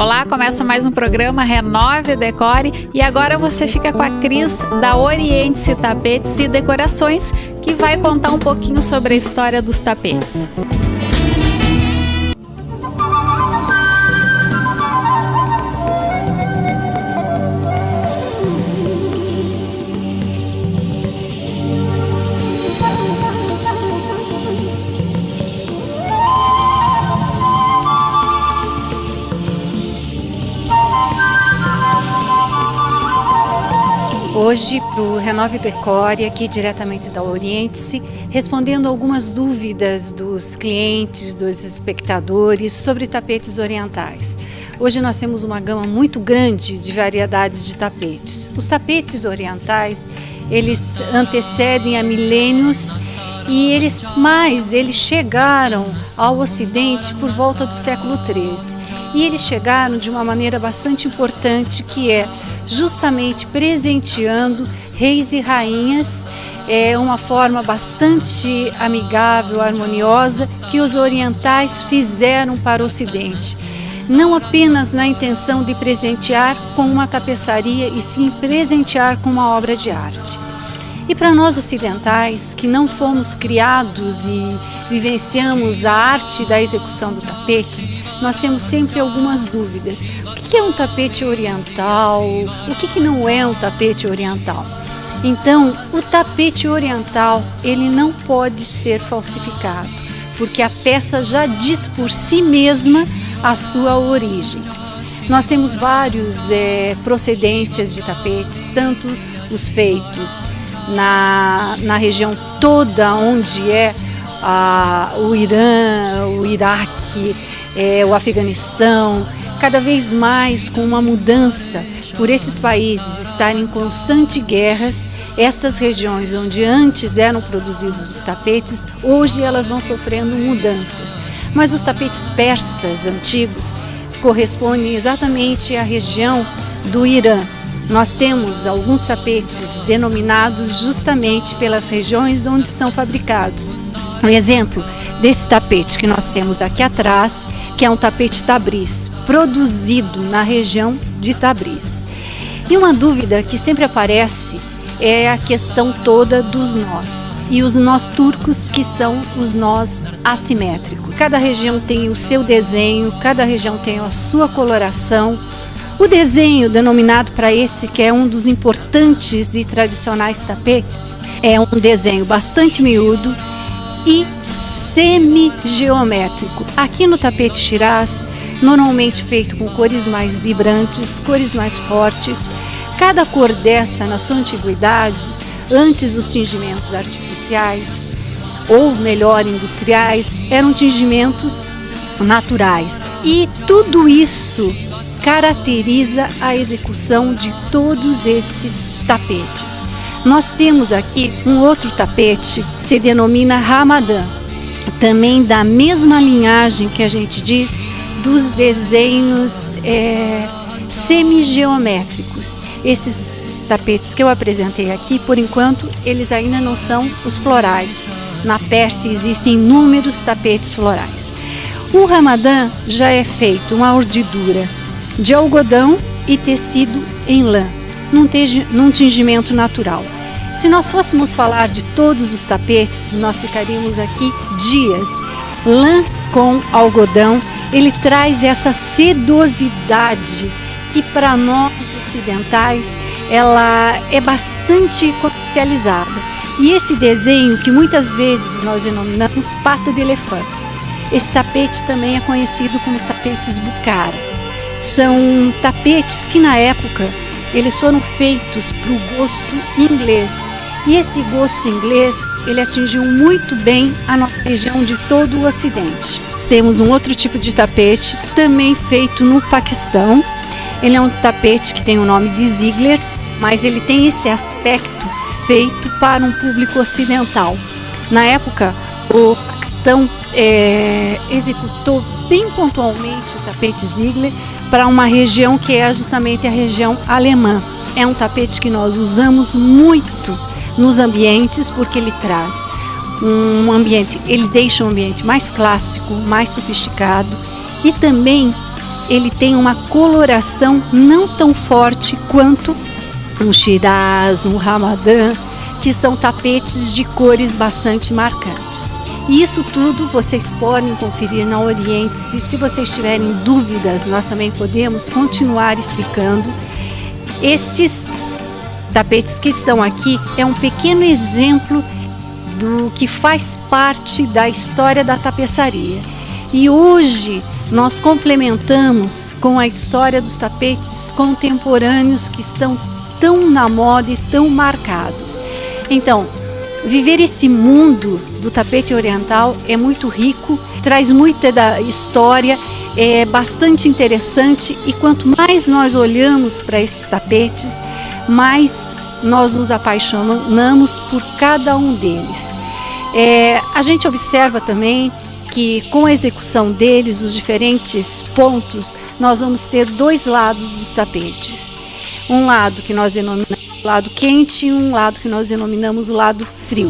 Olá, começa mais um programa Renove Decore e agora você fica com a Cris da Oriente-se Tapetes e Decorações, que vai contar um pouquinho sobre a história dos tapetes. Hoje, para o Renove Decore, aqui diretamente da Oriente-se, respondendo algumas dúvidas dos clientes, dos espectadores sobre tapetes orientais. Hoje nós temos uma gama muito grande de variedades de tapetes. Os tapetes orientais, eles antecedem a milênios e eles chegaram ao Ocidente por volta do século XIII. E eles chegaram de uma maneira bastante importante, que é justamente presenteando reis e rainhas, uma forma bastante amigável, harmoniosa, que os orientais fizeram para o Ocidente. Não apenas na intenção de presentear com uma tapeçaria, e sim presentear com uma obra de arte. E para nós ocidentais, que não fomos criados e vivenciamos a arte da execução do tapete, nós temos sempre algumas dúvidas. O que é um tapete oriental? O que não é um tapete oriental? Então, o tapete oriental, ele não pode ser falsificado, porque a peça já diz por si mesma a sua origem. Nós temos vários procedências de tapetes, tanto os feitos na região toda onde o Irã, o Iraque, o Afeganistão, cada vez mais com uma mudança por esses países estarem em constantes guerras. Estas regiões onde antes eram produzidos os tapetes, hoje elas vão sofrendo mudanças. Mas os tapetes persas antigos correspondem exatamente à região do Irã. Nós temos alguns tapetes denominados justamente pelas regiões onde são fabricados. Um exemplo desse tapete que nós temos daqui atrás, que é um tapete Tabriz, produzido na região de Tabriz. E uma dúvida que sempre aparece é a questão toda dos nós. E os nós turcos, que são os nós assimétricos. Cada região tem o seu desenho, cada região tem a sua coloração. O desenho denominado para esse, que é um dos importantes e tradicionais tapetes, é um desenho bastante miúdo e semi-geométrico. Aqui no tapete Shiraz, normalmente feito com cores mais vibrantes, cores mais fortes. Cada cor dessa, na sua antiguidade, antes dos tingimentos artificiais, ou melhor, industriais, eram tingimentos naturais. E tudo isso caracteriza a execução de todos esses tapetes. Nós temos aqui um outro tapete que se denomina Ramadã, também da mesma linhagem que a gente diz dos desenhos semi-geométricos. Esses tapetes que eu apresentei aqui, por enquanto, eles ainda não são os florais. Na Pérsia existem inúmeros tapetes florais. O Ramadã já é feito uma urdidura de algodão e tecido em lã, num tingimento natural. Se nós fôssemos falar de todos os tapetes, nós ficaríamos aqui dias. Lã com algodão, ele traz essa sedosidade que para nós ocidentais ela é bastante comercializada. E esse desenho que muitas vezes nós denominamos pata de elefante. Esse tapete também é conhecido como tapetes Bukhara. São tapetes que na época eles foram feitos para o gosto inglês. E esse gosto inglês, ele atingiu muito bem a nossa região de todo o Ocidente. Temos um outro tipo de tapete, também feito no Paquistão. Ele é um tapete que tem o nome de Ziegler, mas ele tem esse aspecto feito para um público ocidental. Na época, o Paquistão executou bem pontualmente o tapete Ziegler para uma região que é justamente a região alemã. É um tapete que nós usamos muito nos ambientes, porque ele traz um ambiente, ele deixa um ambiente mais clássico, mais sofisticado, e também ele tem uma coloração não tão forte quanto um Shiraz, um Ramadã, que são tapetes de cores bastante marcantes. E isso tudo vocês podem conferir na Oriente-se. Se vocês tiverem dúvidas, nós também podemos continuar explicando. Estes tapetes que estão aqui é um pequeno exemplo do que faz parte da história da tapeçaria. E hoje nós complementamos com a história dos tapetes contemporâneos que estão tão na moda e tão marcados. Então, viver esse mundo do tapete oriental é muito rico, traz muita da história, é bastante interessante, e quanto mais nós olhamos para esses tapetes, mais nós nos apaixonamos por cada um deles. A gente observa também que com a execução deles, os diferentes pontos, nós vamos ter dois lados dos tapetes. Um lado que nós denominamos o lado quente e um lado que nós denominamos o lado frio.